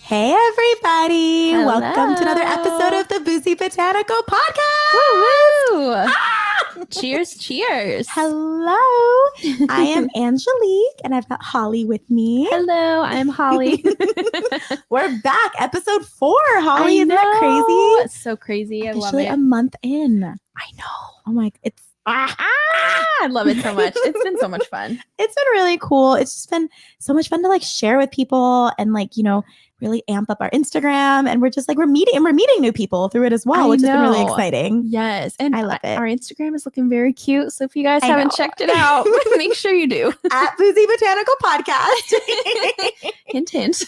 Hey everybody! Hello. Welcome to another episode of the Boozy Botanical Podcast! Woo-woo! Cheers, cheers. Hello! I am Angelique and I've got Holly with me. Hello, I'm Holly. We're back, episode 4. Holly, isn't that crazy? It's so crazy. I love Officially it. a month in. I know. Oh my, it's I love it so much. It's been so much fun. It's been really cool. It's just been so much fun to like share with people and like, you know, really amp up our Instagram. And we're just like, we're meeting new people through it as well, which has been really exciting. Yes. And I love it. Our Instagram is looking very cute. So if you guys haven't checked it out, make sure you do. At Boozy Botanical Podcast. Hint, hint.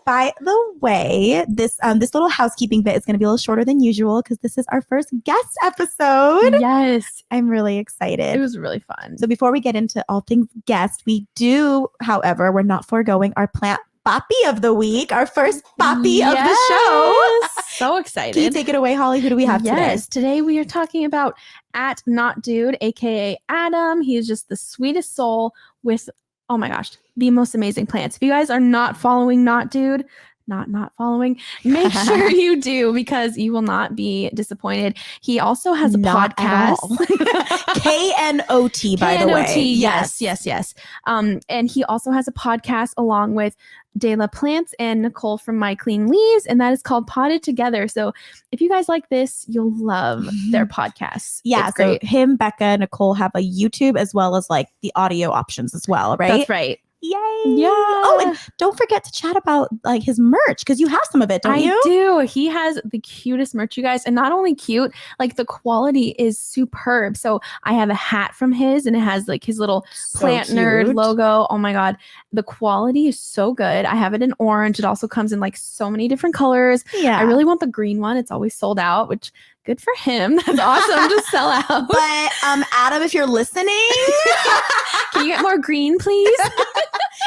By the way, this little housekeeping bit is going to be a little shorter than usual because this is our first guest episode. Yes. I'm really excited. It was really fun. So before we get into all things guest, we do, however, we're not foregoing our plant Papi of the week, our first Papi of the show. So excited. Can you take it away, Holly? Who do we have today? Yes, today we are talking about at Not Dude, aka Adam. He is just the sweetest soul with, oh my gosh, the most amazing plants. If you guys are not following Not Dude, not following, make sure you do because you will not be disappointed. He also has a podcast. KNOT, by the way. Yes. And he also has a podcast along with De La Plants and Nicole from My Clean Leaves, and that is called Potted Together. So if you guys like this, you'll love their podcasts. Yeah, it's so great. him, Becca, Nicole have a YouTube as well as like the audio options as well, right? That's right. Yay! Yeah. Oh, and don't forget to chat about like his merch because you have some of it, don't you? I do. He has the cutest merch, you guys, and not only cute, like the quality is superb. So I have a hat from his, and it has like his little plant nerd logo. Oh my god, the quality is so good. I have it in orange. It also comes in like so many different colors. Yeah, I really want the green one. It's always sold out, which good for him. That's awesome to sell out. But Adam, if you're listening, can you get more green, please?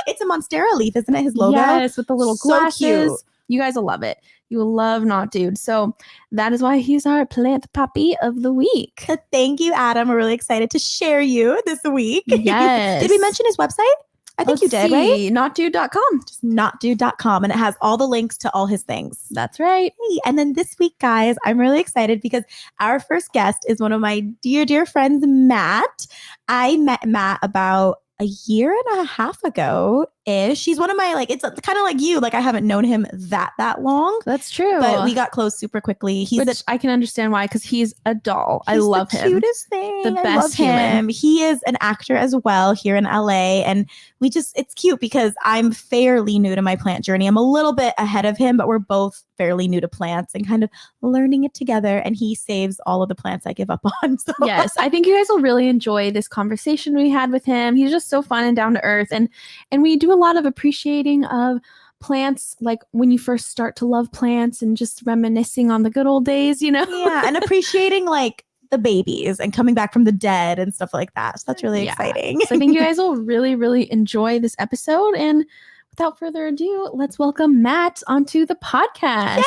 It's a Monstera leaf, isn't it? His logo. Yes, with the little glasses. So cute. You guys will love it. You will love Not Dude. So that is why he's our plant Papi of the week. Thank you, Adam. We're really excited to share you this week. Yes. Did we mention his website? I think you did, right? Notdude.com. Just notdude.com. And it has all the links to all his things. That's right. Hey, and then this week, guys, I'm really excited because our first guest is one of my dear friends, Matt. I met Matt about a year and a half ago ish. She's one of my it's kind of like you. Like I haven't known him that long. That's true. But we got close super quickly. I can understand why, because he's a doll. I love him. Cutest thing. The best I love him. He is an actor as well here in LA, and it's cute because I'm fairly new to my plant journey. I'm a little bit ahead of him, but we're both fairly new to plants and kind of learning it together. And he saves all of the plants I give up on. So. Yes, I think you guys will really enjoy this conversation we had with him. He's just so fun and down to earth, and we do a lot of appreciating of plants, like when you first start to love plants and just reminiscing on the good old days, you know? Yeah, and appreciating like the babies and coming back from the dead and stuff like that. So that's really exciting. So I think you guys will really, really enjoy this episode. And without further ado, let's welcome Matt onto the podcast.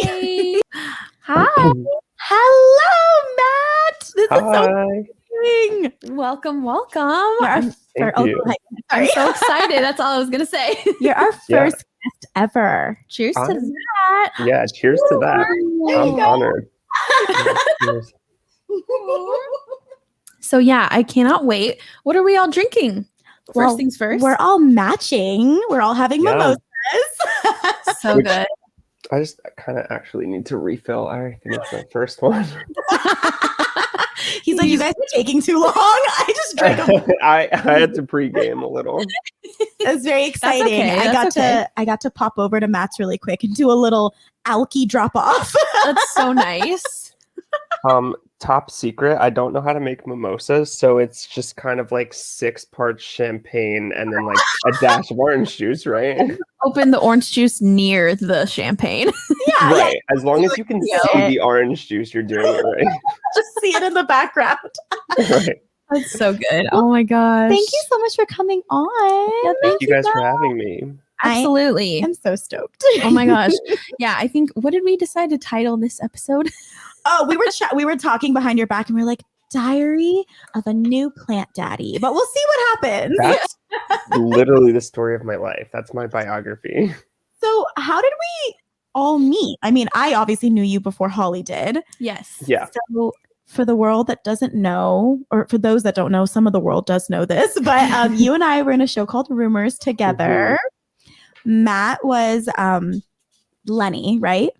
Yay! Hi. Hello, Matt. This is so exciting. Welcome. Thank you. I'm so excited. That's all I was going to say. You're our first guest ever. Cheers to that. Yeah, cheers to that. I'm honored. Cheers. So yeah, I cannot wait. What are we all drinking? First things first. We're all matching. We're all having mimosas. So good. I just kind of actually need to refill. I think it's my first one. He's like, you guys are taking too long. I just drank I had to pregame a little. That's very exciting. I got to pop over to Matt's really quick and do a little alky drop off. That's so nice. Top secret, I don't know how to make mimosas, so it's just kind of like 6 parts champagne and then like a dash of orange juice, right? Open the orange juice near the champagne. Yeah, right. As long as you can see the orange juice, you're doing it right. Just see it in the background. Right. That's so good. Oh my gosh. Thank you so much for coming on. Yeah, thank you guys for having me. Absolutely. I'm so stoked. Oh my gosh. Yeah, I think, what did we decide to title this episode? Oh, we were talking behind your back and we were like, Diary of a new plant daddy. But we'll see what happens. That's literally the story of my life. That's my biography. So how did we all meet? I mean, I obviously knew you before Holly did. Yes. Yeah. So for the world that doesn't know, or for those that don't know, some of the world does know this, but you and I were in a show called Rumors together. Matt was Lenny, right?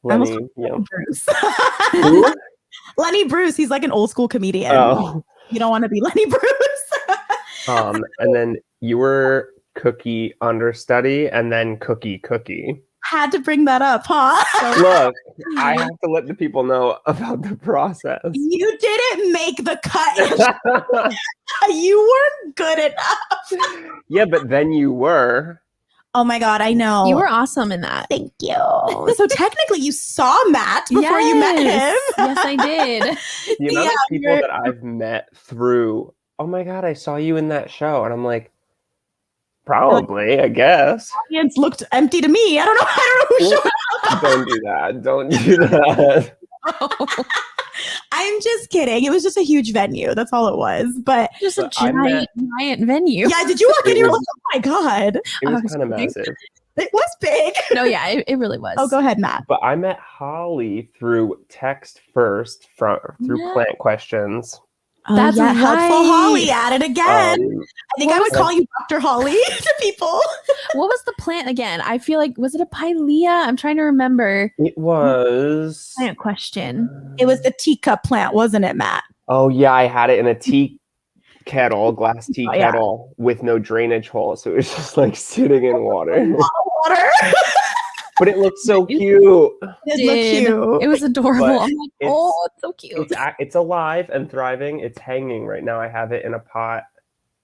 Lenny, yeah. Bruce. Who? Lenny Bruce. He's like an old school comedian. Oh. You don't want to be Lenny Bruce. And then you were Cookie understudy, and then Cookie. Had to bring that up, huh? Look, I have to let the people know about the process. You didn't make the cut. You weren't good enough. Yeah, but then you were. Oh my God, I know. You were awesome in that. Thank you. So technically you saw Matt before you met him. Yes, I did. The amount of people that I've met through, oh my God, I saw you in that show. And I'm like, probably, I guess. The audience looked empty to me. I don't know who showed up. Don't do that. Don't do that. I'm just kidding. It was just a huge venue. That's all it was. But just a giant venue. Yeah, did you walk in? You're like, oh my God. It was kind of massive. It was big. No, yeah, it really was. Oh, go ahead, Matt. But I met Holly through text first, through plant questions. Oh, That's yeah, helpful right. Holly at it again. I think I would call you Dr. Holly to people. What was the plant again? I feel like, was it a pilea? I'm trying to remember. It was Plant question. It was the teacup plant, wasn't it, Matt? Oh yeah, I had it in a glass tea kettle with no drainage hole, so it was just like sitting in water. Water. But it looked so cute. It was adorable. But I'm like, oh, it's so cute. It's alive and thriving. It's hanging right now. I have it in a pot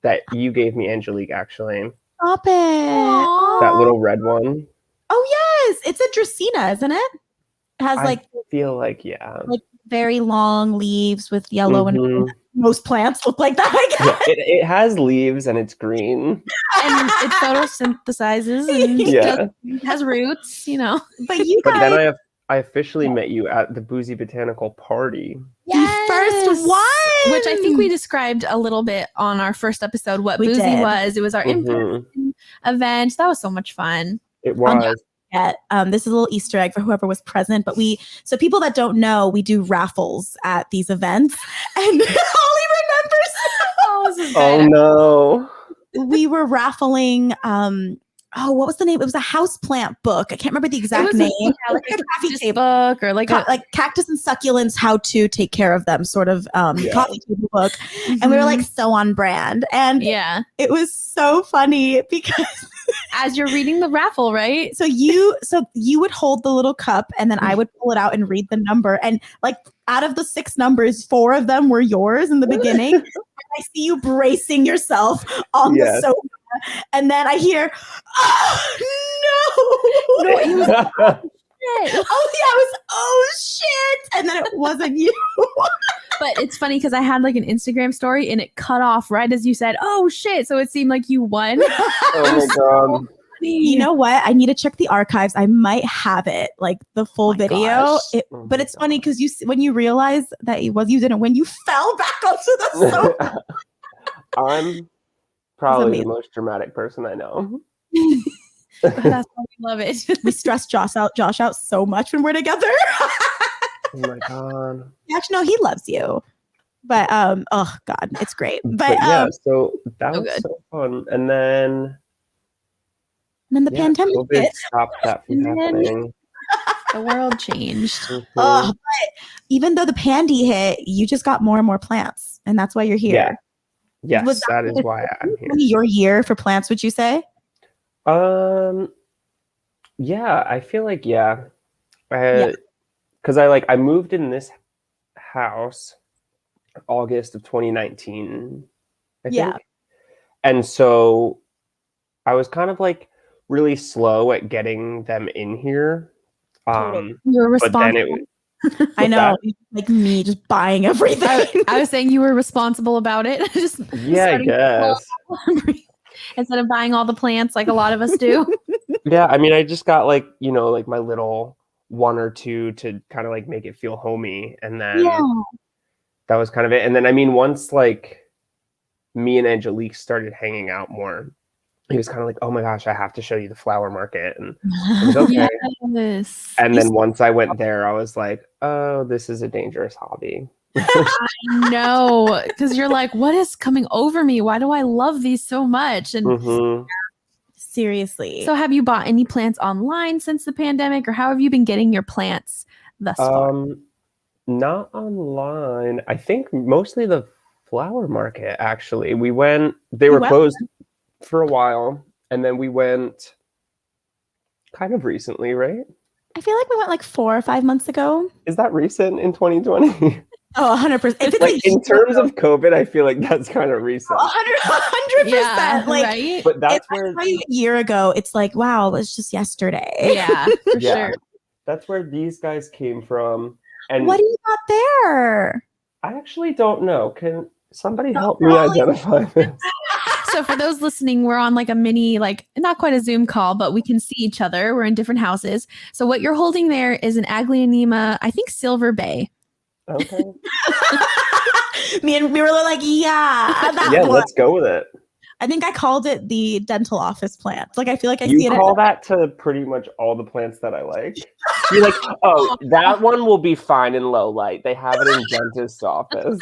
that you gave me, Angelique, actually. Stop it. That little red one. Oh, yes. It's a Dracaena, isn't it? It has I feel like, like very long leaves with yellow and most plants look like that, I guess. Yeah, it has leaves and it's green. And it photosynthesizes and has roots, you know. But then I officially met you at the Boozy Botanical Party. Yes. The first one. Which I think we described a little bit on our first episode what Boozy was. It was our in-person event. That was so much fun. It was. This is a little Easter egg for whoever was present, but so people that don't know, we do raffles at these events, and Holly remembers. Oh no! We were raffling. What was the name? It was a houseplant book. I can't remember the exact name. Like a coffee table book, or like cactus and succulents, how to take care of them, sort of coffee table book. And we were like so on brand, and it was so funny because. As you're reading the raffle, right? So you would hold the little cup and then I would pull it out and read the number. And like out of the 6 numbers, 4 of them were yours in the beginning. And I see you bracing yourself on the sofa. And then I hear, oh no. It was oh shit. And then it wasn't you. But it's funny because I had like an Instagram story and it cut off right as you said, oh shit. So it seemed like you won. Oh my God. You know what? I need to check the archives. I might have it, like the full video. But it's funny because when you realize that you didn't win, you fell back onto the sofa. I'm probably the most dramatic person I know. That's why we love it. We stress Josh out so much when we're together. Oh my God. Actually, no, he loves you. But oh God, it's great. But so that was so fun. And then the pandemic COVID stopped that from happening. The world changed. But even though the pandy hit, you just got more and more plants, and that's why you're here. Yeah. Yes, that is why I'm here. Your year for plants, would you say? Yeah, I feel like because I moved in this house August of 2019, I think. And so I was kind of like really slow at getting them in here. You're responsible. I know, like me just buying everything. I was saying you were responsible about it. I guess. Instead of buying all the plants like a lot of us do. Yeah, I mean, I just got like my little 1 or 2 to kind of like make it feel homey, and then that was kind of it. And then, I mean, once like me and Angelique started hanging out more, he was kind of like, oh my gosh, I have to show you the flower market. And I was okay. Yes. And then once I went there, I was like, oh, this is a dangerous hobby. I know, because you're like, what is coming over me? Why do I love these so much? And seriously. so have you bought any plants online since the pandemic, or how have you been getting your plants thus far? Not online. I think mostly the flower market, actually. They were closed for a while, and then we went kind of recently, right? I feel like we went like 4 or 5 months ago. Is that recent in 2020? Oh, 100%. If it's like in terms of COVID, I feel like that's kind of recent. 100%. Yeah, like, right? But that's where a year ago, it's like, wow, it was just yesterday. Yeah, for sure. That's where these guys came from. And what do you got there? I actually don't know. Can somebody help me identify this? So for those listening, we're on like a mini, like not quite a Zoom call, but we can see each other. We're in different houses. So what you're holding there is an Aglaonema, I think Silver Bay. Okay. We were like, yeah, that one. Let's go with it. I think I called it the dental office plant. Like, I feel like I see it. You call that to pretty much all the plants that I like. You're like, oh, that one will be fine in low light. They have it in dentist's office.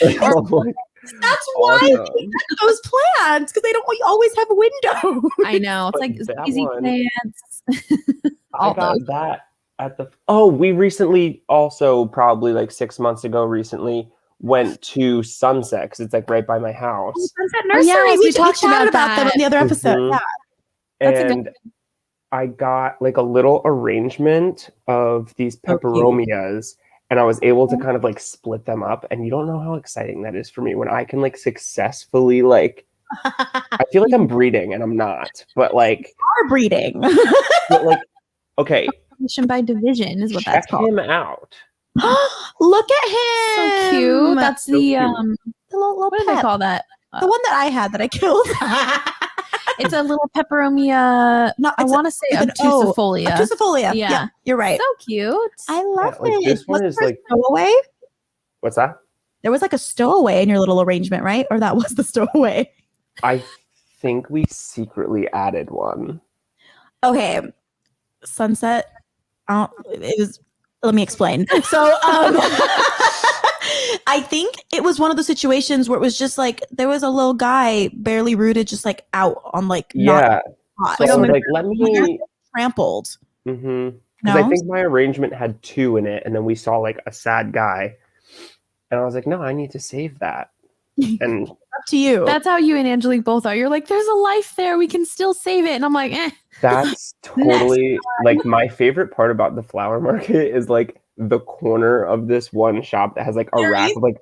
That's why I picked those plants, because they don't always have windows. I know. It's like easy plants. I got that at the. Oh, we recently also, probably like 6 months ago, went to Sunset, because it's like right by my house. Sunset Nursery. We talked about them on the other episode. Mm-hmm. Yeah. And I got like a little arrangement of these peperomias, and I was able to kind of like split them up. And you don't know how exciting that is for me when I can like successfully like. I feel like I'm breeding, and I'm not, but like you are breeding. But like, okay. Mission by division is what that's called. Check him out. Look at him. So cute. That's so cute. The little what do they call that? The one that I had that I killed. It's a little peperomia. No, I want to say obtusifolia. Obtusifolia. Yeah, you're right. So cute. I love it. Like, this one is like stowaway. What's that? There was like a stowaway in your little arrangement, right? Or that was the stowaway. I think we secretly added one. Okay, Sunset. It was. Let me explain. So, I think it was one of the situations where it was just like there was a little guy barely rooted, just like out on like not hot. So like let me trampled. Mm-hmm. Because I think my arrangement had 2 in it, and then we saw like a sad guy, and I was like, no, I need to save that. And up to you. That's how you and Angelique both are. You're like, there's a life there. We can still save it. And I'm like, eh. That's totally like my favorite part about the flower market is like the corner of this one shop that has like a rack of like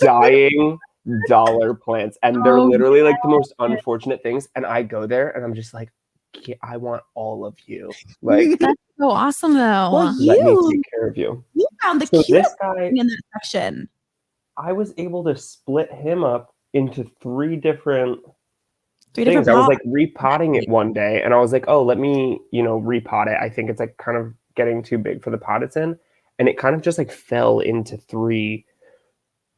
dying dollar plants, and they're literally like the most unfortunate things. And I go there and I'm just like, I want all of you. Like, that's so awesome though. Well, let me take care of you. You found the cutest guy in that section. I was able to split him up into 3 different things. I was like repotting it one day, and I was like, oh, let me, repot it. I think it's like kind of getting too big for the pot it's in. And it kind of just like fell into 3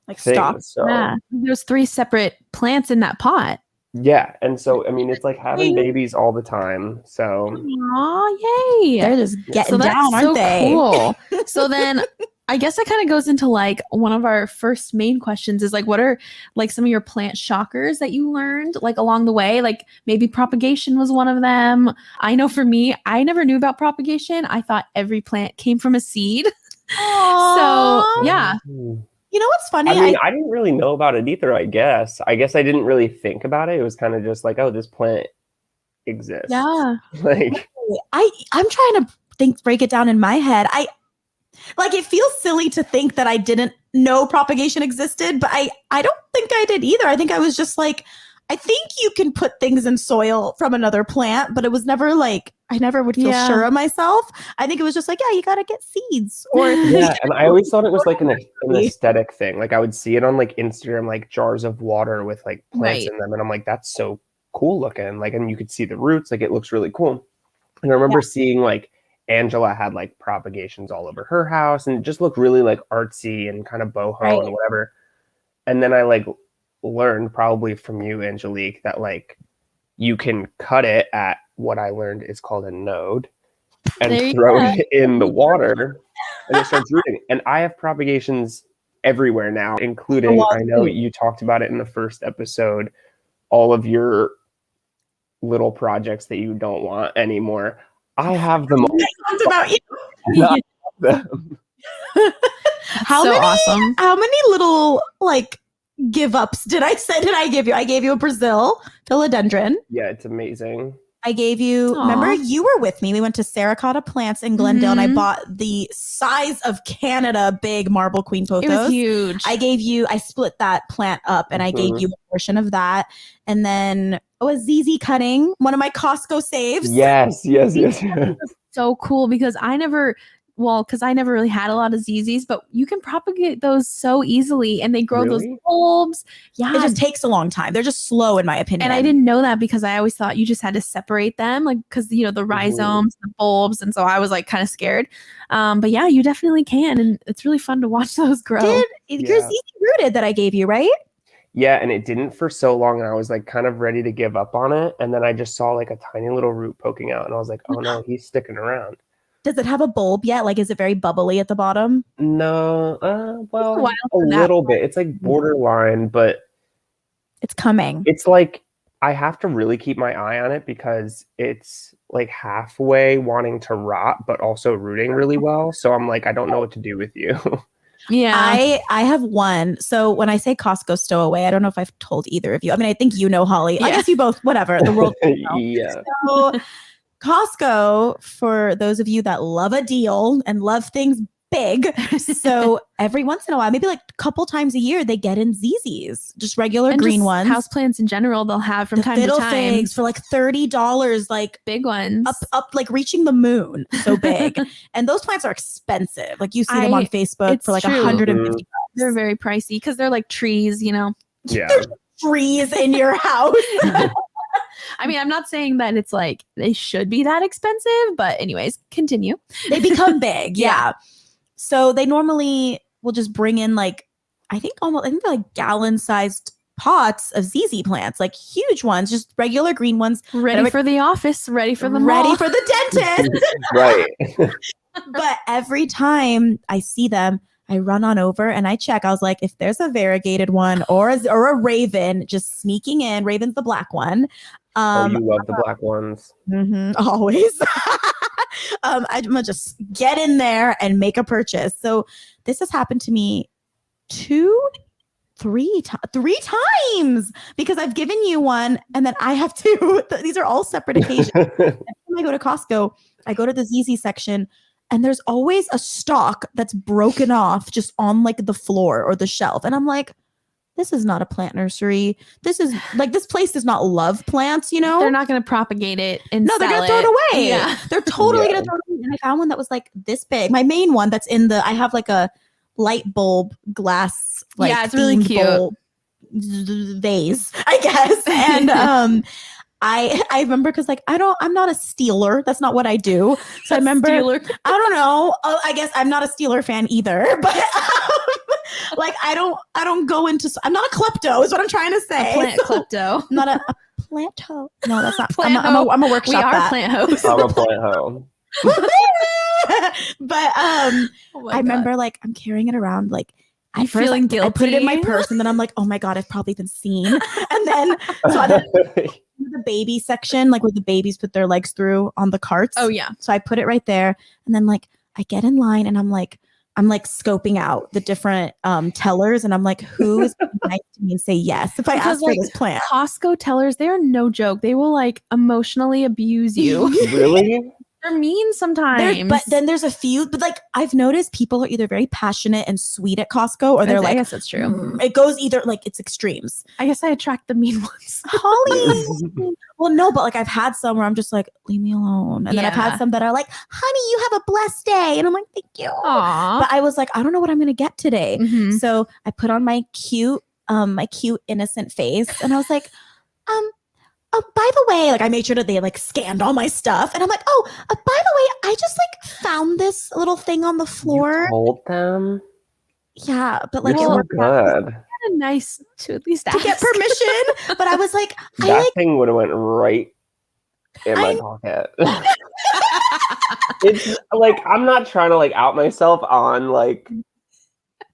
like things. Stop. So. Yeah. There's 3 separate plants in that pot. Yeah. And so, I mean, it's like having babies all the time. So. Aw, yay. They're just getting down, aren't they? Cool. So then I guess it kind of goes into like one of our first main questions is like, what are like some of your plant shockers that you learned like along the way? Like maybe propagation was one of them. I know for me, I never knew about propagation. I thought every plant came from a seed. So yeah. You know what's funny? I mean, I didn't really know about it either, I guess. I didn't really think about it. It was kind of just like, oh, this plant exists. Yeah. Like I'm trying to break it down in my head. Like, it feels silly to think that I didn't know propagation existed, but I don't think I did either. I think I was just like, I think you can put things in soil from another plant, but it was never like, I never would feel sure of myself. I think it was just like, yeah, you got to get seeds. Or yeah, and I always thought it was like an aesthetic thing. Like I would see it on like Instagram, like jars of water with like plants in them. And I'm like, that's so cool looking. Like, and you could see the roots, like it looks really cool. And I remember seeing like Angela had like propagations all over her house, and it just looked really like artsy and kind of boho and whatever. And then I like learned probably from you, Angelique, that like you can cut it at what I learned is called a node and throw it in the water and it starts rooting. And I have propagations everywhere now, including, I know you talked about it in the first episode, all of your little projects that you don't want anymore. I have them all. I talked about you. How many little like give ups did I give you? I gave you a Brazil philodendron. Yeah, it's amazing. I gave you, remember you were with me. We went to Saracata Plants in Glendale and I bought the size of Canada big marble queen pothos. It was huge. I split that plant up and I gave you a portion of that. And then a ZZ cutting, one of my Costco saves. Yes. So cool because I never really had a lot of ZZs, but you can propagate those so easily and they grow those bulbs. Yeah. It just takes a long time. They're just slow in my opinion. And I didn't know that because I always thought you just had to separate them, like, because, the rhizomes, the bulbs. And so I was like kind of scared. But yeah, you definitely can. And it's really fun to watch those grow. Your ZZ rooted that I gave you, right? Yeah, and it didn't for so long, and I was like kind of ready to give up on it. And then I just saw like a tiny little root poking out, and I was like, oh no, he's sticking around. Does it have a bulb yet? Like, is it very bubbly at the bottom? No, well, a little bit. It's like borderline, but it's coming. It's like I have to really keep my eye on it because it's like halfway wanting to rot, but also rooting really well. So I'm like, I don't know what to do with you. Yeah, I have one. So when I say Costco stowaway, I don't know if I've told either of you. I mean, I think you know, Holly. Yeah. I guess you both. Whatever. The world. Yeah. So, Costco, for those of you that love a deal and love things big, so every once in a while, maybe like a couple times a year, they get in ZZs, just regular green ones. Houseplants in general, they'll have from time to time. Figs for like $30, like big ones, up like reaching the moon, so big. And those plants are expensive. Like you see them on Facebook for like $150. They're very pricey because they're like trees, Yeah, there's trees in your house. I mean, I'm not saying that it's like they should be that expensive, but anyways, continue. They become big. Yeah. So they normally will just bring in like, I think they're like gallon-sized pots of ZZ plants, like huge ones, just regular green ones. Ready for the office, ready for the mall. Ready for the dentist. Right. But every time I see them, I run on over and I check. I was like, if there's a variegated one or a raven just sneaking in, raven's the black one. You love the black ones. Always. I'm gonna just get in there and make a purchase. So this has happened to me three times because I've given you one and then I have two. These are all separate occasions. Every time I go to Costco, I go to the ZZ section and there's always a stalk that's broken off just on like the floor or the shelf. And I'm like, this is not a plant nursery. This is like, this place does not love plants, They're not going to propagate it and they're going to throw it away. Yeah. They're totally going to throw it away. And I found one that was like this big. My main one that's I have like a light bulb glass, like it's really cute vase, I guess. And I remember because like I'm not a Steeler. That's not what I do. So I remember I don't know. I guess I'm not a Steeler fan either. But like I don't go into. I'm not a klepto. Is what I'm trying to say. A plant klepto. I'm not a plant hoe. No, that's not. I'm a workshop. We are plant hoes. I'm a plant hoe. But I remember like I'm carrying it around like. I'm feeling guilty. I put it in my purse and then I'm like, oh my God, I've probably been seen. And then the baby section, like where the babies put their legs through on the carts. Oh yeah. So I put it right there. And then like I get in line and I'm like scoping out the different tellers and I'm like, who is nice to me and say yes if I ask for this plant? Costco tellers, they are no joke. They will like emotionally abuse you. Really? They're mean sometimes. But then there's a few, but like I've noticed people are either very passionate and sweet at Costco or they're like, I guess that's true. It goes either like it's extremes. I guess I attract the mean ones. Holly. Well, no, but like I've had some where I'm just like, leave me alone. And then I've had some that are like, honey, you have a blessed day. And I'm like, thank you. Aww. But I was like, I don't know what I'm going to get today. So I put on my cute innocent face and I was like, by the way, like I made sure that they like scanned all my stuff. And I'm like, oh, by the way, I just like found this little thing on the floor. You told them? Yeah, but like You're so good. Kind of nice to at least to get ask. permission. But I was like, That thing would have went right in my pocket. It's like, I'm not trying to like out myself on like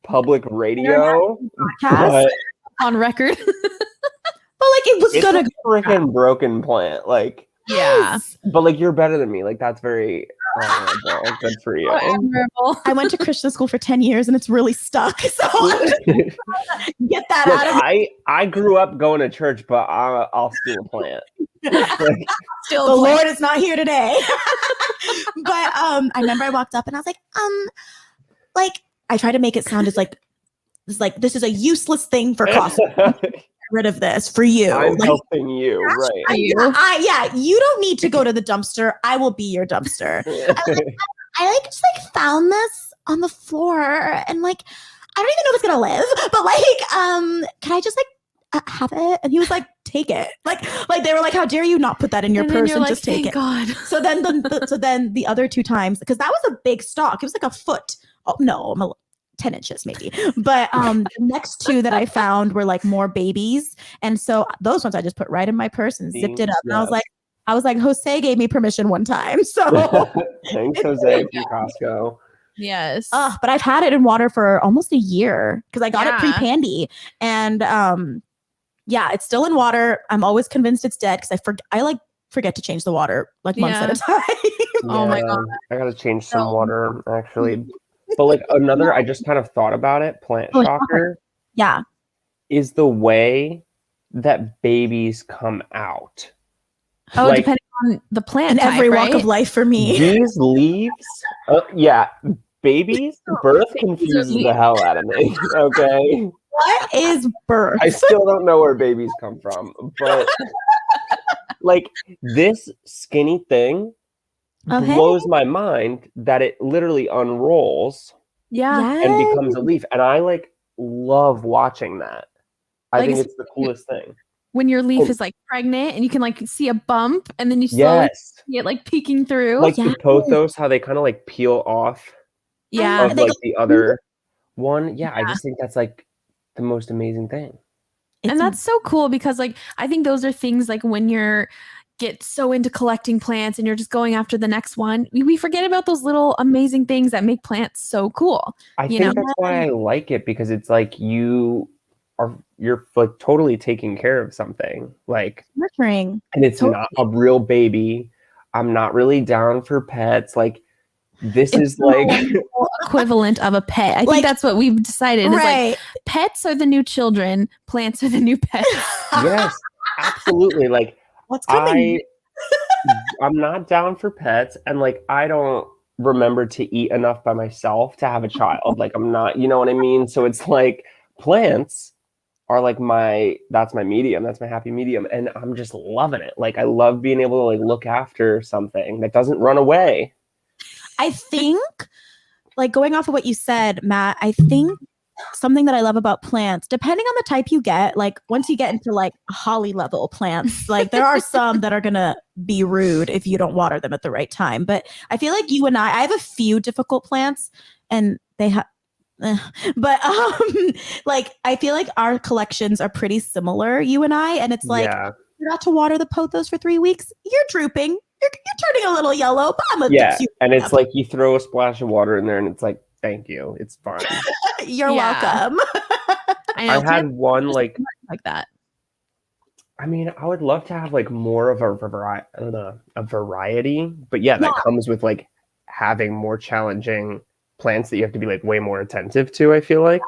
public radio, but on record. But like it was it's gonna a freaking broken plant. Like, Yeah. but like you're better than me. Like that's very honorable. Good for you. Admirable. I went to Christian school for 10 years and it's really stuck. So get that Look, out of it. I grew up going to church, but I'll steal a plant. Like, The Lord is not here today. But I remember I walked up and I was like I tried to make it sound as like this is a useless thing for Costco. Get rid of this for you. I'm Like, helping you, right? you don't need to go to the dumpster. I will be your dumpster. I like just like found this on the floor and like I don't even know if it's gonna live, but like can I just like have it? And he was like, take it. Like they were like, how dare you not put that in your purse and just take it. God. So then the other 2 times, because that was a big stock. It was like a foot. Oh no, I'm 10 inches maybe. But the next 2 that I found were like more babies. And so those ones I just put right in my purse and zipped it up. And I was like, Jose gave me permission one time. So thanks, Jose, from Costco. Yes. but I've had it in water for almost a year because I got it pre-pandy. And it's still in water. I'm always convinced it's dead because I forget to change the water like months at a time. Oh my God. I gotta change some water actually. But like another, I just kind of thought about it. Plant shocker. Yeah. Is the way that babies come out. Oh, like, depending on the plant in type, every right? walk of life for me. These leaves, babies, birth confuses the hell out of me. Okay. What is birth? I still don't know where babies come from, but like this skinny thing blows my mind that it literally unrolls and becomes a leaf. And I like love watching that. I think it's the coolest thing. When your leaf is like pregnant and you can like see a bump and then you slowly see it like peeking through. Like the pothos, how they kind of like peel off of like the other one. Yeah, I just think that's like the most amazing thing. And that's so cool because like I think those are things like when you're get so into collecting plants and you're just going after the next one, we forget about those little amazing things that make plants so cool. I think that's why I like it, because it's like you're like totally taking care of something, like nurturing, and it's not a real baby. I'm not really down for pets. Like this is like equivalent of a pet. I think that's what we've decided. Right. Is like pets are the new children, plants are the new pets. Yes, absolutely. Like what's coming? I'm not down for pets, and like I don't remember to eat enough by myself to have a child. Like I'm not, you know what I mean? So it's like plants are like that's my medium, that's my happy medium, and I'm just loving it. Like I love being able to like look after something that doesn't run away. I think, like going off of what you said, Matt, I think something that I love about plants, depending on the type you get, like once you get into like holly level plants, like there are some that are gonna be rude if you don't water them at the right time. But I feel like you and I have a few difficult plants, and they have. But like I feel like our collections are pretty similar, you and I, and it's like you got to water the pothos for 3 weeks, you're drooping, you're turning a little yellow, but I'm gonna fix you and it's up. like you throw a splash of water in there and it's like, thank you, it's fine. You're welcome. I had one like that. I mean, I would love to have like more of a variety, but that comes with like having more challenging plants that you have to be like way more attentive to, I feel like.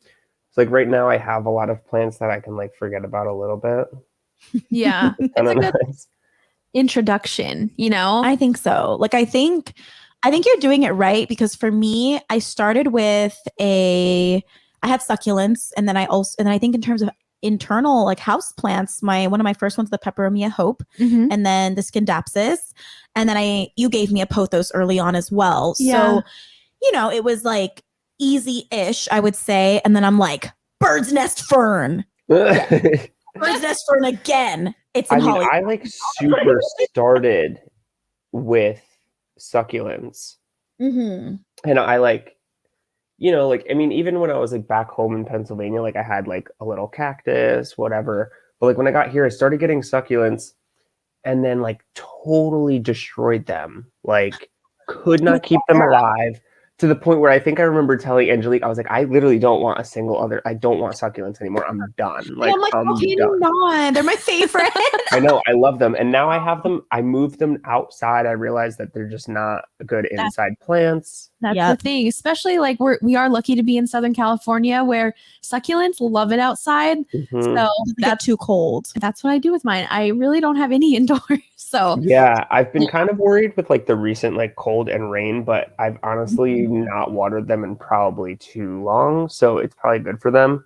It's like right now I have a lot of plants that I can like forget about a little bit. Yeah. It's a good introduction, you know? I think so. Like I think you're doing it right, because for me, I started with I have succulents, and then I think in terms of internal like house plants, one of my first ones, the Peperomia Hope, and then the Scindapsus, and then you gave me a pothos early on as well. So you know, it was like easy-ish, I would say. And then I'm like, bird's nest fern. Bird's nest fern again. It's in Hollywood. I like super started with succulents. Mm-hmm. And I like, like, I mean, even when I was like back home in Pennsylvania, like I had like a little cactus, whatever. But like when I got here, I started getting succulents and then like totally destroyed them. Like could not keep them alive to the point where I think I remember telling Angelique, I was like, I literally don't want I don't want succulents anymore. I'm done. Like, I'm like, I'm okay, done. not. They're my favorite. I know, I love them. And now I have them, I moved them outside. I realized that they're just not good inside plants. That's the thing, especially like we are lucky to be in Southern California where succulents love it outside. Mm-hmm. So that's too cold. That's what I do with mine. I really don't have any indoors. So yeah, I've been kind of worried with like the recent like cold and rain, but I've honestly not watered them in probably too long. So it's probably good for them.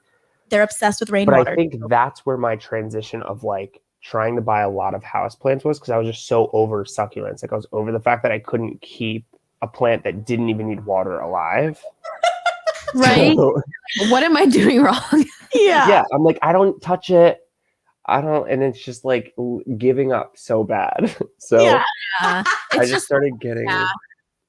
They're obsessed with rainwater. But I think that's where my transition of like trying to buy a lot of houseplants was, because I was just so over succulents. Like I was over the fact that I couldn't keep a plant that didn't even need water alive. Right? So, what am I doing wrong? Yeah. I'm like, I don't touch it. And it's just like giving up so bad. So I just started getting. Yeah.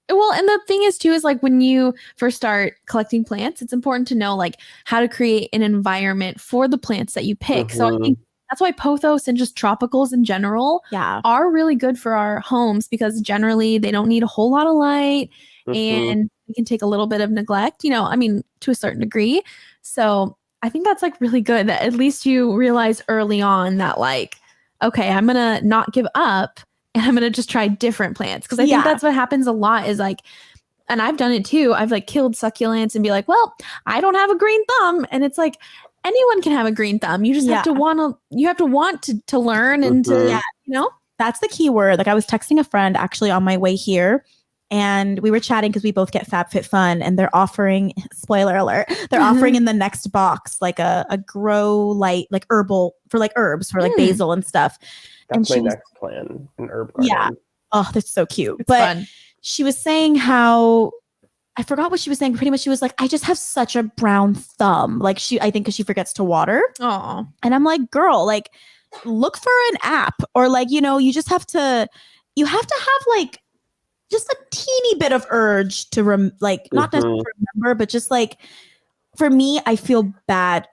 Well, and the thing is too, is like when you first start collecting plants, it's important to know like how to create an environment for the plants that you pick. Mm-hmm. So I think that's why pothos and just tropicals in general are really good for our homes, because generally they don't need a whole lot of light and we can take a little bit of neglect, I mean, to a certain degree. So I think that's like really good that at least you realize early on that like, okay, I'm going to not give up and I'm going to just try different plants. Cause I think that's what happens a lot is like, and I've done it too. I've like killed succulents and be like, well, I don't have a green thumb. And it's like, anyone can have a green thumb. You just have to want to learn and to, That's the key word. Like I was texting a friend actually on my way here, and we were chatting because we both get FabFitFun, and they're offering, spoiler alert, they're offering in the next box like a grow light, like herbal for like herbs for like basil and stuff. That's my next plan, an herb garden. Yeah. Oh, that's so cute. It's but fun. She was saying how, I forgot what she was saying. Pretty much she was like, I just have such a brown thumb. Like I think because she forgets to water. Oh. And I'm like, girl, like look for an app, or like, you have to have like just a teeny bit of urge to not necessarily remember, but just like, for me, I feel bad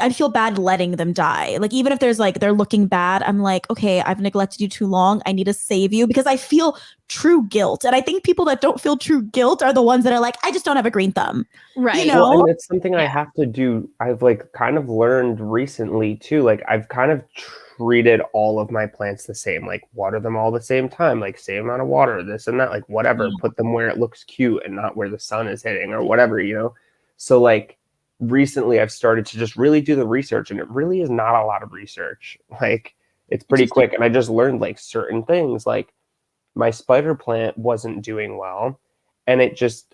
I feel bad letting them die. Like, even if there's like, they're looking bad, I'm like, okay, I've neglected you too long. I need to save you, because I feel true guilt. And I think people that don't feel true guilt are the ones that are like, I just don't have a green thumb. Right. Well, and it's something I have to do. I've like kind of learned recently too. Like I've kind of treated all of my plants the same, like water them all the same time, like same amount of water, this and that, like whatever, put them where it looks cute and not where the sun is hitting or whatever, So like, recently I've started to just really do the research, and it really is not a lot of research. Like it's pretty quick. And I just learned like certain things, like my spider plant wasn't doing well. And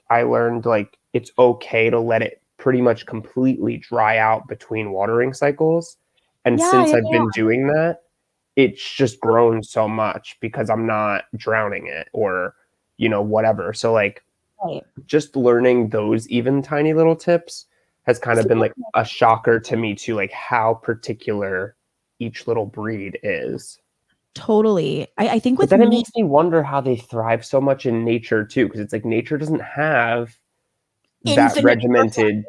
I learned like, it's okay to let it pretty much completely dry out between watering cycles. And since I've been doing that, it's just grown so much because I'm not drowning it or, whatever. So like just learning those even tiny little tips has kind of been like a shocker to me too, like how particular each little breed is. Totally. I think but then it makes me wonder how they thrive so much in nature too, because it's like nature doesn't have that regimented.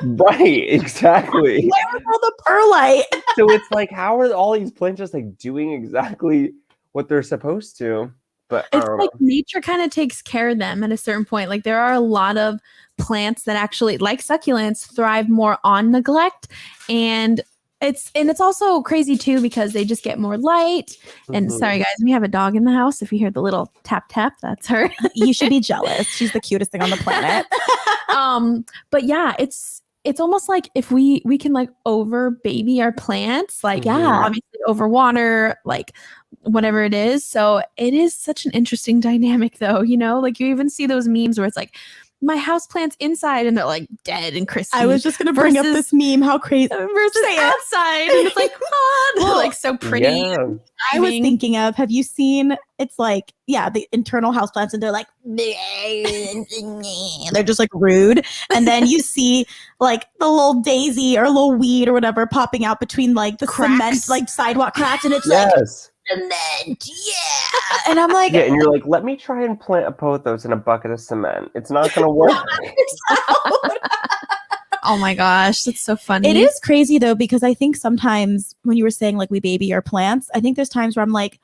Right, exactly. Where was all the perlite? So it's like, how are all these plants just like doing exactly what they're supposed to? But it's like nature kind of takes care of them at a certain point. Like there are a lot of plants that actually, like succulents, thrive more on neglect, and it's also crazy too because they just get more light. And sorry guys, we have a dog in the house. If you hear the little tap tap, that's her. You should be jealous. She's the cutest thing on the planet. But yeah, it's almost like if we can like over baby our plants, like obviously over water, like whatever it is. So it is such an interesting dynamic though, like you even see those memes where it's like my house plants inside and they're like dead and crispy. I was just gonna bring up this meme. How crazy versus outside, and it's like, oh, they're like so pretty. Yeah. I was thinking of, have you seen, it's like, yeah, the internal houseplants and they're like, they're just like rude. And then you see like the little daisy or little weed or whatever popping out between like the cement, like sidewalk cracks. And it's like, cement, yeah. And I'm like, yeah, and you're like, let me try and plant a pothos in a bucket of cement. It's not going to work. Oh my gosh, that's so funny. It is crazy though, because I think sometimes when you were saying like we baby our plants, I think there's times where I'm like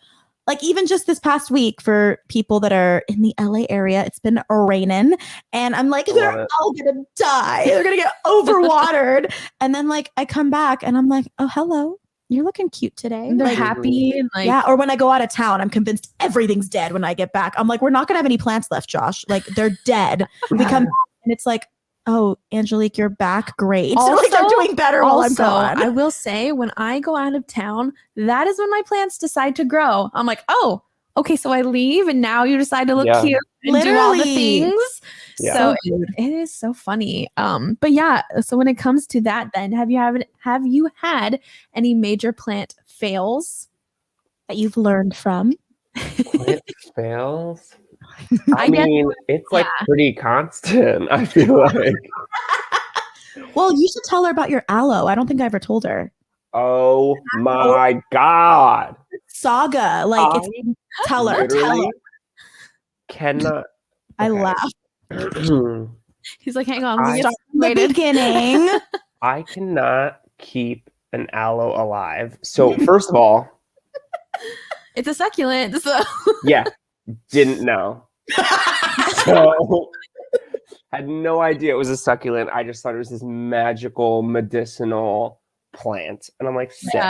even just this past week for people that are in the LA area, it's been raining and I'm like, they're all gonna die. They're gonna get overwatered. And then like I come back and I'm like, oh, hello. You're looking cute today. They're like, happy. And like, yeah. Or when I go out of town, I'm convinced everything's dead when I get back. I'm like, we're not gonna have any plants left, Josh. Like they're dead. We come back and it's like, oh, Angelique, you're back. Great. Also, like they're doing better while I'm gone. I will say, when I go out of town, that is when my plants decide to grow. I'm like, oh, okay, so I leave and now you decide to look cute and do all the things. Yeah. So it is so funny. But yeah, so when it comes to that, then have you had any major plant fails that you've learned from? Plant fails? I mean, it's like pretty constant, I feel like. Well, you should tell her about your aloe. I don't think I ever told her. Oh my God. Saga. Like, tell her. Cannot. I laugh. He's like, hang on. The beginning. I cannot keep an aloe alive. So, first of all, it's a succulent. So. Yeah. Didn't know. So had no idea it was a succulent. I just thought it was this magical medicinal plant. And I'm like, sick.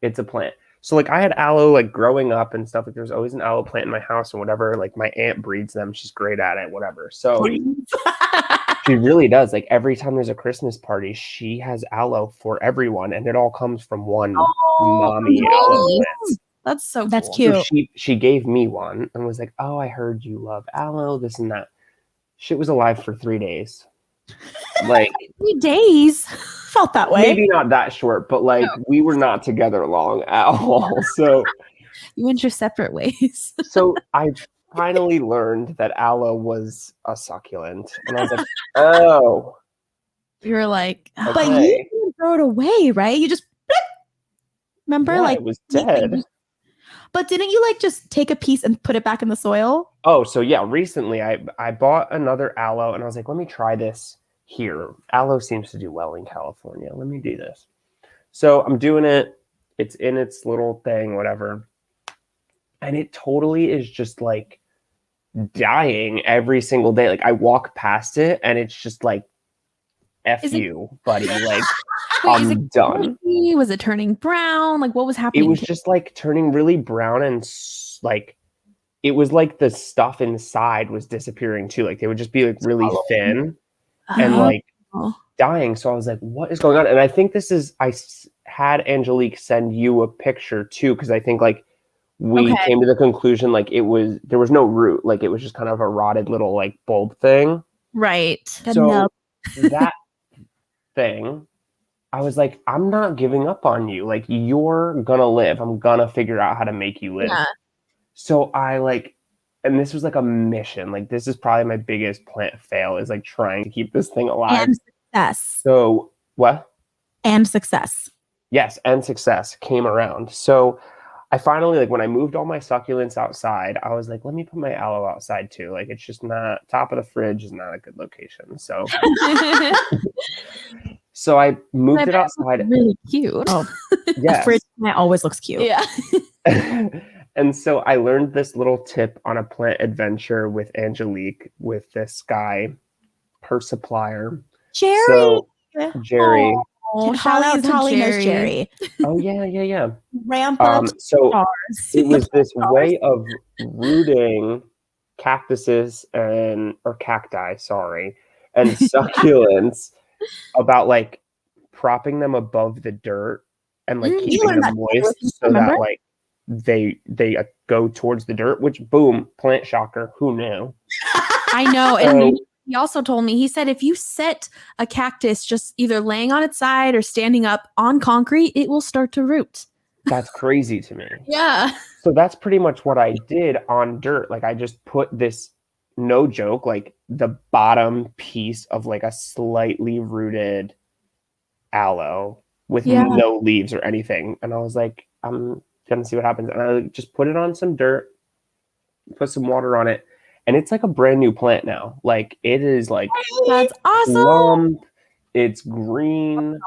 It's a plant. So like I had aloe like growing up and stuff. Like there was always an aloe plant in my house and whatever. Like my aunt breeds them. She's great at it, whatever. So she really does. Like every time there's a Christmas party, she has aloe for everyone. And it all comes from one mommy aloe plant. That's so That's cool. cute. So she gave me one and was like, oh, I heard you love aloe, this and that. Shit was alive for 3 days. Like 3 days? Felt that way. Maybe not that short, but like we were not together long at all. So you went your separate ways. So I finally learned that aloe was a succulent. And I was like, oh. You were like, okay. But you didn't throw it away, right? You just remember like it was dead. But didn't you like just take a piece and put it back in the soil? Oh, so yeah, recently I bought another aloe and I was like, let me try this here. Aloe seems to do well in California. Let me do this. So I'm doing it. It's in its little thing, whatever. And it totally is just like dying every single day. Like I walk past it and it's just like, F you, buddy. Like, I'm done. Was it turning brown? Like, what was happening? It was just like turning really brown and like, it was like the stuff inside was disappearing too. Like, they would just be like really thin and like dying. So I was like, what is going on? And I think I had Angelique send you a picture too, because I think like we came to the conclusion like there was no root. Like, it was just kind of a rotted little like bulb thing. Right. So that thing, I was like, I'm not giving up on you. Like, you're gonna live. I'm gonna figure out how to make you live. Yeah. So I like, and this was like a mission. Like, this is probably my biggest plant fail, is like trying to keep this thing alive. And success. So what? And success. Yes, and success came around. So I finally, like, when I moved all my succulents outside, I was like, let me put my aloe outside too. Like, it's just not, top of the fridge is not a good location. So so I moved it outside. Really cute. Oh, yeah. Fridge always looks cute. Yeah. And so I learned this little tip on a plant adventure with Angelique, with this guy, her supplier. Jerry. So, Jerry. Oh, shout out to Holly knows Jerry. Oh, yeah. Ramp up. So it was this way of rooting cactuses or cacti, and succulents about like propping them above the dirt and like keeping them moist so that like they go towards the dirt, which boom, plant shocker, who knew? I know. And he also told me, he said, if you set a cactus just either laying on its side or standing up on concrete, it will start to root. That's crazy to me. Yeah. So that's pretty much what I did on dirt. Like I just put this, no joke, like the bottom piece of like a slightly rooted aloe with no leaves or anything. And I was like, I'm gonna see what happens. And I just put it on some dirt, put some water on it, and it's like a brand new plant now. Like it is like That's awesome. plump, it's green.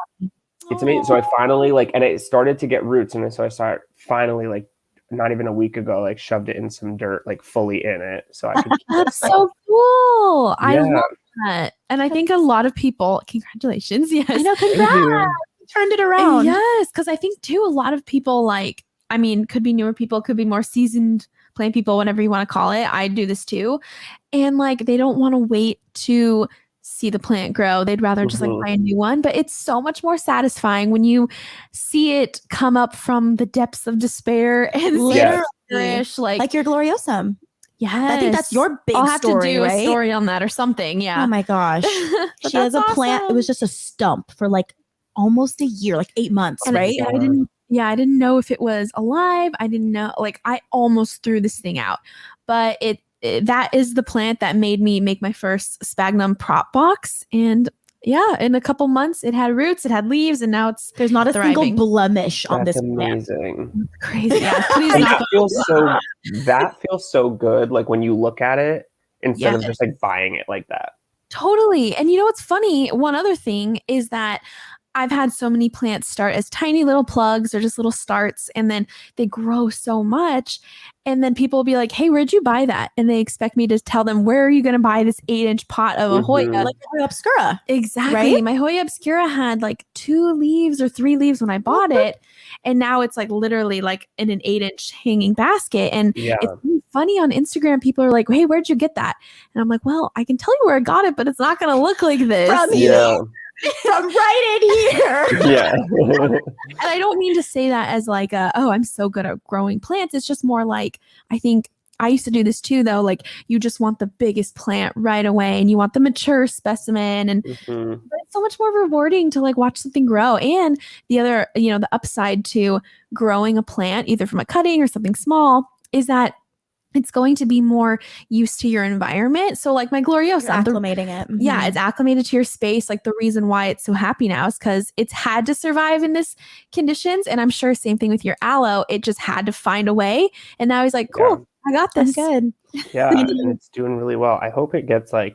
It's amazing. So I finally and it started to get roots, and so I started finally not even a week ago, shoved it in some dirt, fully in it, so I could. That's so cool. I love that, and I think a lot of people. Congratulations! Yes, I know. Congrats! You turned it around. Yes, because I think too, a lot of people could be newer people, could be more seasoned plant people, whatever you want to call it. I do this too, and they don't want to wait to see the plant grow. They'd rather just buy a new one, but it's so much more satisfying when you see it come up from the depths of despair and flourish like your gloriosum. Yes. I think that's your big story. I'll have to do a story on that or something. Yeah. Oh my gosh. She has a plant. It was just a stump for almost a year, 8 months, and right? I didn't know if it was alive. I didn't know, I almost threw this thing out, but that is the plant that made me make my first sphagnum prop box. And in a couple months it had roots, it had leaves, and now there's not a single blemish on this amazing plant. Crazy. Yeah. That feels so good. When you look at it instead of just buying it like that. Totally. And you know what's funny? One other thing is that I've had so many plants start as tiny little plugs or just little starts, and then they grow so much. And then people will be like, hey, where'd you buy that? And they expect me to tell them, where are you going to buy this 8-inch pot of a Hoya? Like Hoya obscura. Exactly. Right? My Hoya obscura had 2 leaves or 3 leaves when I bought it. And now it's literally in an 8-inch hanging basket. And it's really funny on Instagram. People are like, hey, where'd you get that? And I'm like, well, I can tell you where I got it, but it's not going to look like this. From right in here. Yeah. And I don't mean to say that as I'm so good at growing plants. It's just more I think I used to do this too, though. You just want the biggest plant right away, and you want the mature specimen. And but it's so much more rewarding to watch something grow. And the other, the upside to growing a plant, either from a cutting or something small, is that it's going to be more used to your environment. So my gloriosa, acclimating it. Mm-hmm. Yeah, it's acclimated to your space. The reason why it's so happy now is because it's had to survive in this conditions. And I'm sure same thing with your aloe. It just had to find a way. And now he's like, cool, I got this. I'm good. Yeah, and it's doing really well. I hope it gets I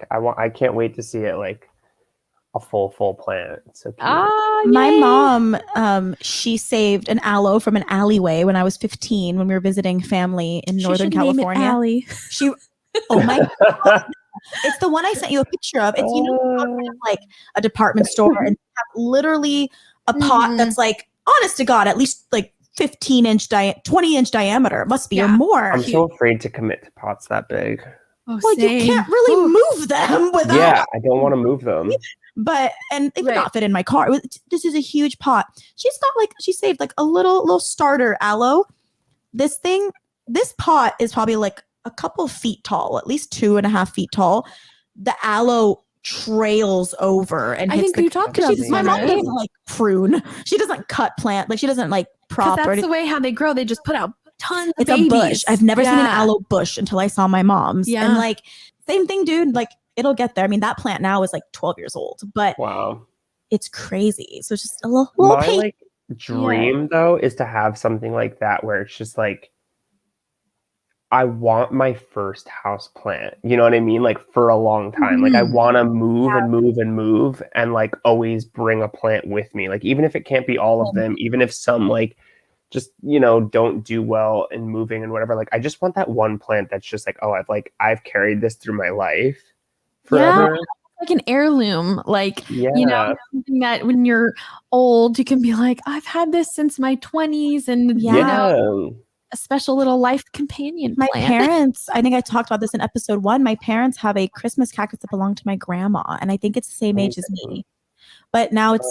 can't wait to see it a full plant. So my mom, she saved an aloe from an alleyway when I was 15 when we were visiting family in Northern California. Name it oh my God. It's the one I sent you a picture of. It's a department store and have literally a pot that's honest to God, at least 15-inch 20-inch diameter. It must be or more. I'm so afraid to commit to pots that big. Oh, well, you can't really move them without. Yeah, I don't want to move them. But it would not fit in my car. This is a huge pot. She's got she saved a little starter aloe. This pot is probably a couple feet tall, at least 2.5 feet tall. The aloe trails over and I think you talked about this. My mom doesn't prune. She doesn't cut plant. She doesn't prop. That's the way how they grow. They just put out tons of babies. It's a bush. I've never seen an aloe bush until I saw my mom's. Yeah. And same thing, dude. It'll get there. I mean, that plant now is 12 years old, but wow, it's crazy. So it's just a little my dream though is to have something like that where it's just I want my first house plant. You know what I mean? For a long time. I want to move and move and move and always bring a plant with me. Even if it can't be all of them, even if some just don't do well in moving and whatever. I just want that one plant that's just I've carried this through my life forever. Yeah, an heirloom, something that when you're old you can be I've had this since my 20s, and a special little life companion my plant. Parents, I think I talked about this in episode 1, my parents have a Christmas cactus that belonged to my grandma, and I think it's the same age as me. But now it's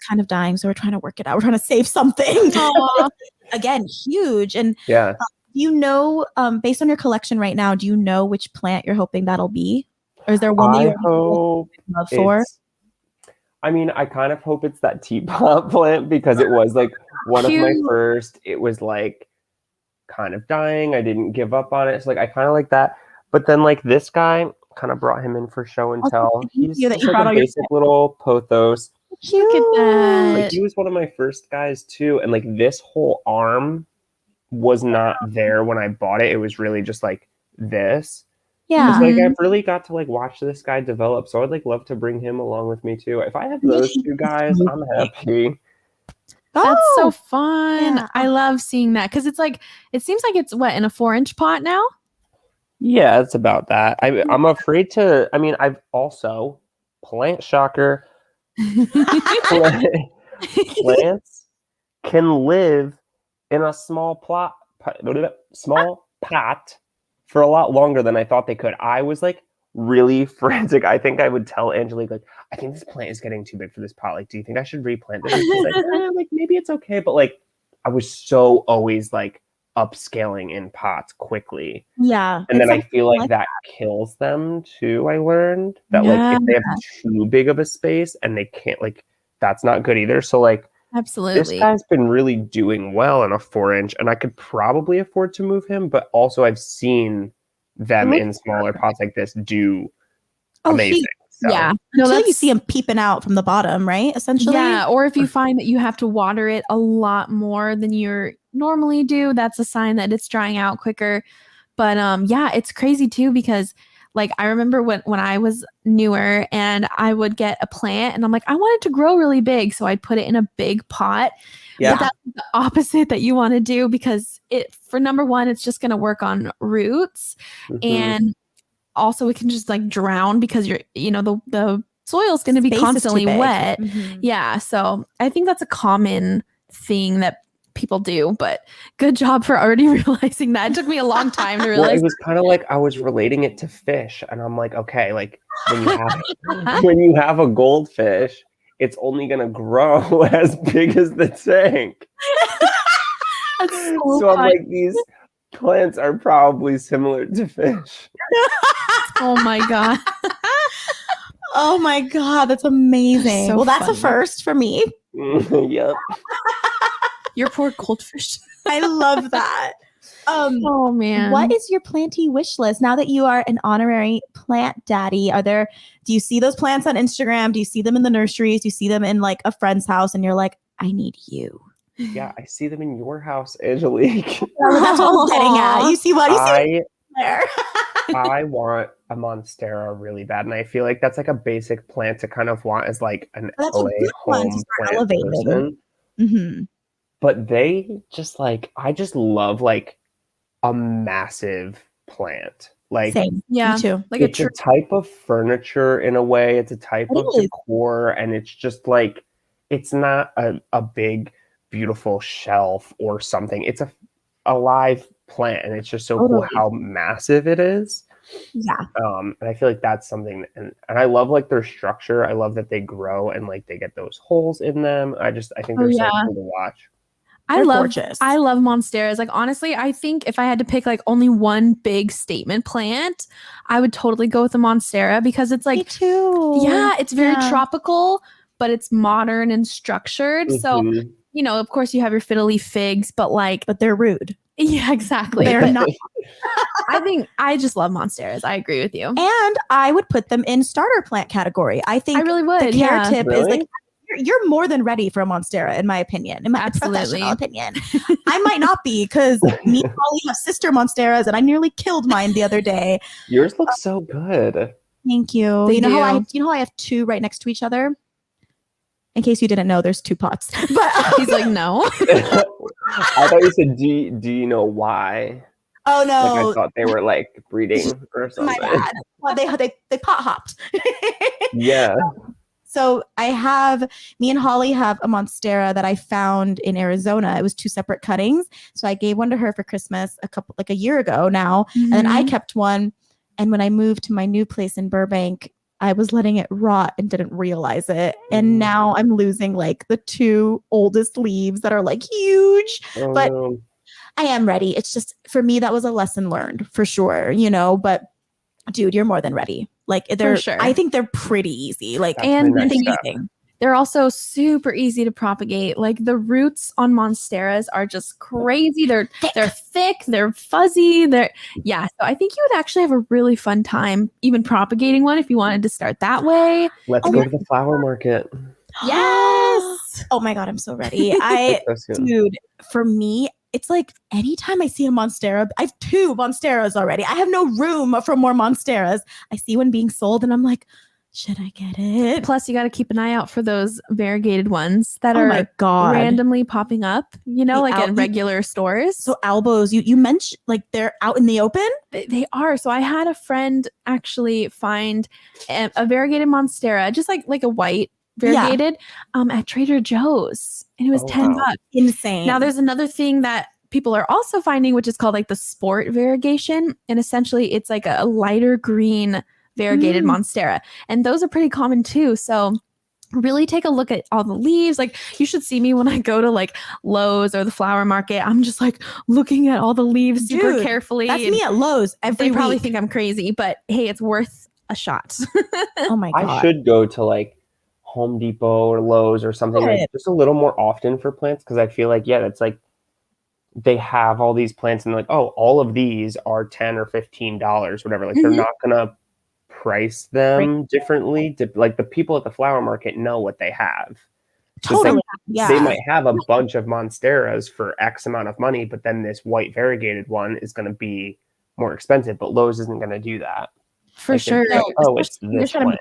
kind of dying, so we're trying to work it out. We're trying to save something. Again, huge. And yeah, based on your collection right now, do you know which plant you're hoping that'll be? Or is there one that I you hope love for? I mean, I kind of hope it's that teapot plant because it was like one of my Cute. first. It was like kind of dying. I didn't give up on it. So like I kind of like that. But then like this guy kind of brought him in for show and tell. He's that just you like brought a all your basic little pothos. Cute. Look at that. Like he was one of my first guys too. And like this whole arm was not there when I bought it. It was really just like this. Yeah. It's like I've really got to like watch this guy develop. So I'd like love to bring him along with me too. If I have those two guys, I'm happy. That's so Oh, fun. yeah. I love seeing that because it's like it seems like it's what in a 4-inch pot now. Yeah, it's about that. I'm afraid to. I mean, I've also plant shocker. Plants can live in a small small pot for a lot longer than I thought they could. I was like really frantic. I think I would tell Angelique like, I think this plant is getting too big for this pot. Like, do you think I should replant this? And she's like, like maybe it's okay. But like, I was so always like upscaling in pots quickly. Yeah. And then I feel like that kills them too. I learned that like if they have too big of a space and they can't like, that's not good either. So like, Absolutely. this guy's been really doing well in a 4-inch, and I could probably afford to move him. But also, I've seen them in smaller pots like this do amazing. Yeah. No, so you see him peeping out from the bottom, right? Essentially. Yeah. Or if you find that you have to water it a lot more than you normally do, that's a sign that it's drying out quicker. But yeah, it's crazy too because like I remember when I was newer and I would get a plant and I'm like, I want it to grow really big. So I'd put it in a big pot. Yeah. But that's the opposite that you want to do because for number one, it's just going to work on roots. And also it can just like drown because the soil is going to be constantly wet. Yeah. So I think that's a common thing that people do, but good job for already realizing that. It took me a long time to realize. Well, it was kind of like I was relating it to fish, and I'm like, okay, like when you have a goldfish, it's only gonna grow as big as the tank. So I'm like, these plants are probably similar to fish. Oh my god. Oh my god, that's amazing. So that's a first for me. Yep. Your poor goldfish. I love that. Oh man. What is your planty wish list now that you are an honorary plant daddy? Do you see those plants on Instagram? Do you see them in the nurseries? Do you see them in like a friend's house and you're like, I need you? Yeah, I see them in your house, Angelique. That's what I'm getting at. You see what there? I want a monstera really bad, and I feel like that's like a basic plant to kind of want as like an LA home plant person. But they just like, I just love like a massive plant. Like, same. Yeah, me too. Like it's a type of furniture in a way. It's a type of decor, and it's just like, it's not a big, beautiful shelf or something. It's a live plant, and it's just so cool how massive it is. Yeah. And I feel like that's something, and I love like their structure. I love that they grow and like they get those holes in them. I think they're so cool to watch. I love monsteras. Like honestly, I think if I had to pick like only one big statement plant, I would totally go with the monstera because it's like, me too. Yeah, it's very tropical, but it's modern and structured. So, of course you have your fiddle leaf figs, but they're rude. Yeah, exactly. They're not. I just love monsteras. I agree with you. And I would put them in starter plant category. I think I really would. The care tip is like, you're more than ready for a monstera, in my opinion. In my professional opinion. I might not be because me and Holly have sister monsteras and I nearly killed mine the other day. Yours look so good. Thank you. You know how I have two right next to each other? In case you didn't know, there's two pots. But he's like, no. I thought you said, do you know why? Oh no! Like I thought they were like breeding or something. My bad. Well, they pot hopped. Yeah. So me and Holly have a monstera that I found in Arizona. It was 2 separate cuttings. So I gave one to her for Christmas a year ago now, and then I kept one. And when I moved to my new place in Burbank, I was letting it rot and didn't realize it. And now I'm losing like the 2 oldest leaves that are like huge. But I am ready. It's just, for me, that was a lesson learned for sure, but dude, you're more than ready. Like For sure. I think they're pretty easy. Like, That's my next step. They're also super easy to propagate. Like the roots on monsteras are just crazy. They're thick, they're fuzzy. So I think you would actually have a really fun time even propagating one if you wanted to start that way. Let's go to the flower market. Yes. Oh my God, I'm so ready. Dude, for me, it's like anytime I see a monstera, I have 2 monsteras already. I have no room for more monsteras. I see one being sold and I'm like, should I get it? Plus, you got to keep an eye out for those variegated ones that are randomly popping up, like at regular stores. So albos, you mentioned like they're out in the open? They are. So I had a friend actually find a variegated monstera, just like a white variegated, at Trader Joe's. And it was $10. Insane. Now, there's another thing that people are also finding, which is called like the sport variegation. And essentially, it's like a lighter green variegated monstera, and those are pretty common too. So really take a look at all the leaves. Like you should see me when I go to like Lowe's or the flower market. I'm just like looking at all the leaves super carefully. That's me at Lowe's every week. Probably think I'm crazy, but hey, it's worth a shot. Oh my God. I should go to like Home Depot or Lowe's or something like just a little more often for plants, because I feel like it's like they have all these plants and like, oh, all of these are $10 or $15, whatever. Like they're not gonna price them differently. Like the people at the flower market know what they have. Totally. They might have a bunch of monsteras for X amount of money, but then this white variegated one is going to be more expensive. But Lowe's isn't going to do that. For sure. It's this one.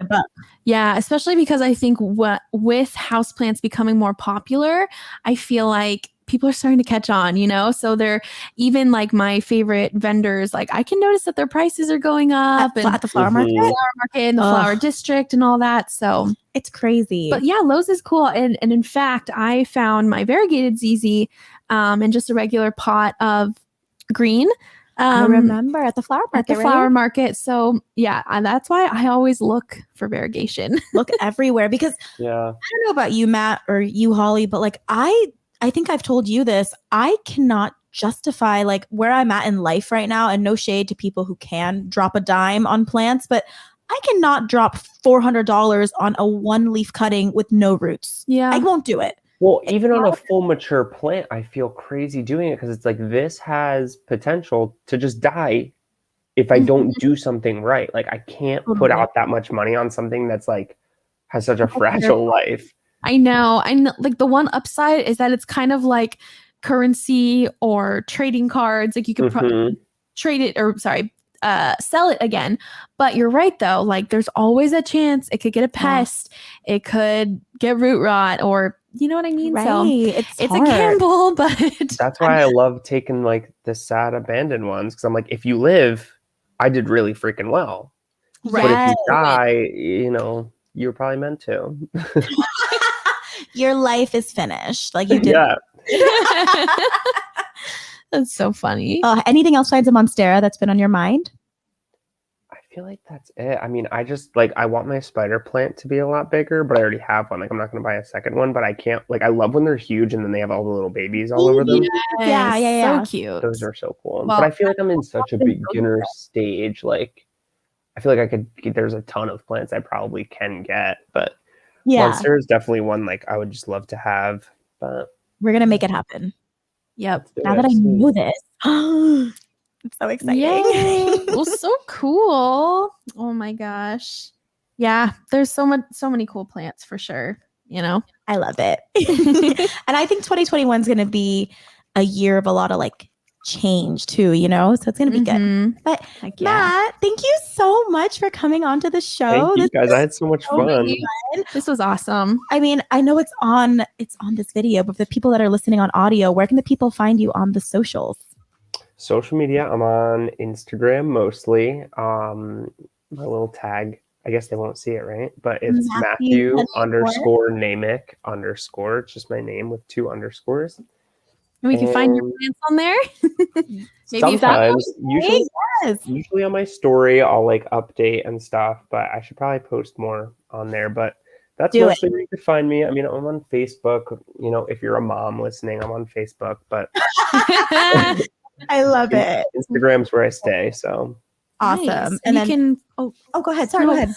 Yeah, especially because I think with houseplants becoming more popular, I feel like people are starting to catch on, so they're even like my favorite vendors, like I can notice that their prices are going up at the flower market, in the flower district and all that. So it's crazy. But yeah, Lowe's is cool. And in fact, I found my variegated ZZ in just a regular pot of green. I remember at the flower market. Flower market. So yeah, that's why I always look for variegation. Look everywhere, because I don't know about you, Matt, or you, Holly, but like I think I've told you this. I cannot justify like where I'm at in life right now, and no shade to people who can drop a dime on plants, but I cannot drop $400 on a 1-leaf cutting with no roots. Yeah, I won't do it. Well, even on a full mature plant, I feel crazy doing it, because it's like this has potential to just die if I don't do something right. Like I can't put out that much money on something that's like has such a fragile life. I know. Like the one upside is that it's kind of like currency or trading cards. Like you could trade it sell it again. But you're right though. Like there's always a chance it could get a pest. It could get root rot, or you know what I mean? Right. So it's a gamble, but that's why I love taking like the sad abandoned ones, because I'm like, if you live, I did really freaking well. Right. But if you die, you're probably meant to. Your life is finished. Like you did. Yeah. That's so funny. Anything else besides a monstera that's been on your mind? I feel like that's it. I mean, I just like, I want my spider plant to be a lot bigger, but I already have one. Like, I'm not going to buy a second one, but I can't, like, I love when they're huge and then they have all the little babies all over them. Yeah. So cute. Those are so cool. Well, but I feel like I'm in such a beginner stage. Like, I feel like there's a ton of plants I probably can get, but monstera is definitely one like I would just love to have. But we're going to make it happen. Yep. Now that I know this. It's so exciting. Yay. Well, so cool. Oh my gosh. Yeah, there's so many cool plants for sure. I love it. And I think 2021 is going to be a year of a lot of like change too, so it's going to be good. But Matt, thank you so much for coming on to the show. Thank you guys. I had so much fun. This was awesome. I mean, I know it's on this video, but for the people that are listening on audio, where can the people find you on the socials? Social media, I'm on Instagram mostly. My little tag, I guess they won't see it, right? But it's Matthew _ Namik _ It's just my name with 2 underscores. And we can find your plants on there. Maybe sometimes, usually on my story, I'll like update and stuff, but I should probably post more on there. But that's mostly where you can find me. I mean, I'm on Facebook. If you're a mom listening, I'm on Facebook. But I love it. Instagram's where I stay. So Awesome. Nice. And you then, can. go ahead. Sorry, No. go ahead.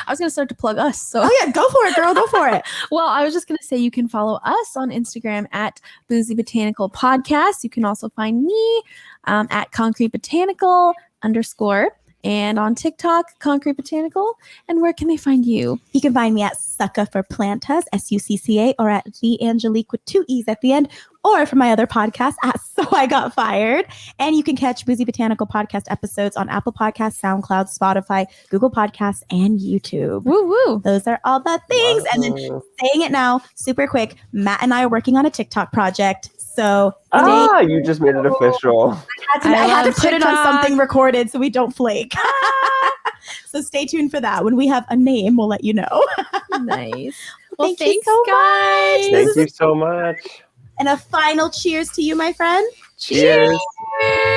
I was going to start to plug us. So, Oh yeah, go for it, girl. Go for it. well, I was just going to say you can follow us on Instagram at Boozy Botanical Podcast. You can also find me at Concrete Botanical _ and on TikTok, Concrete Botanical. And where can they find you? You can find me at Succa for Plantas, SUCCA, or at The Angelique with 2 E's at the end, or for my other podcast at So I Got Fired. And you can catch Boozy Botanical podcast episodes on Apple Podcasts, SoundCloud, Spotify, Google Podcasts, and YouTube. Woo woo. Those are all the things. Wow. And then saying it now, super quick, Matt and I are working on a TikTok project. So You just made it official. I had to love put it on TikTok. something recorded so we don't flake. So stay tuned for that. When we have a name, we'll let you know. Nice. Well, Thank you thanks, so guys. Thank you so much. And a final cheers to you, my friend. Cheers. Cheers.